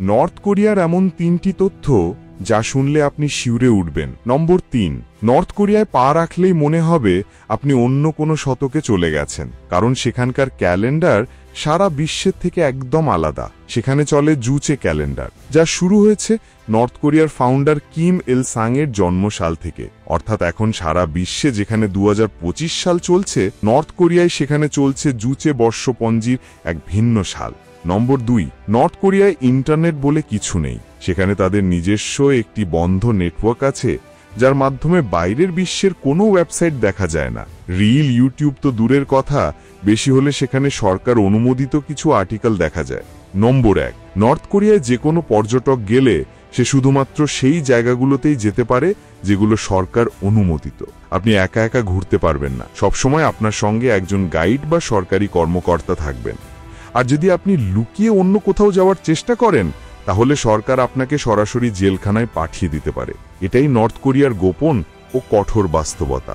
North কোরিয়ার এমন 3টি তথ্য যা শুনলে আপনি শিউরে উঠবেন। নম্বর 3, নর্থ কোরিয়ায় পা রাখলেই মনে হবে আপনি অন্য কোনো শতকে চলে গেছেন, কারণ সেখানকার ক্যালেন্ডার সারা বিশ্বের থেকে একদম আলাদা। সেখানে চলে জুচে ক্যালেন্ডার, যা শুরু হয়েছে নর্থ কোরিয়ার ফাউন্ডার কিম ইল সাংয়ের জন্মসাল থেকে। অর্থাৎ এখন সারা বিশ্বে যেখানে 2025 সাল চলছে, নর্থ কোরিয়ায় সেখানে চলছে জুচে বর্ষপঞ্জির এক ভিন্ন সাল। নম্বর 2, নর্থ কোরিয়ায় ইন্টারনেট বলে কিছু নেই। সেখানে তাদের নিজস্ব একটি বন্ধ নেটওয়ার্ক আছে, যার মাধ্যমে বাইরের বিশ্বের কোনো ওয়েবসাইট দেখা যায় না। রিল, ইউটিউব তো দূরের কথা, বেশি হলে সেখানে সরকার অনুমোদিত কিছু আর্টিকেল দেখা যায়। নম্বর 1, নর্থ কোরিয়ায় যে কোনো পর্যটক গেলে সে শুধুমাত্র সেই জায়গাগুলোতেই যেতে পারে যেগুলো সরকার অনুমোদিত। আপনি একা একা ঘুরতে পারবেন না, সবসময় আপনার সঙ্গে একজন গাইড বা সরকারি কর্মকর্তা থাকবেন। আর যদি আপনি লুকিয়ে অন্য কোথাও যাওয়ার চেষ্টা করেন, তাহলে সরকার আপনাকে সরাসরি জেলখানায় পাঠিয়ে দিতে পারে। এটাই নর্থ কোরিয়ার গোপন ও কঠোর বাস্তবতা।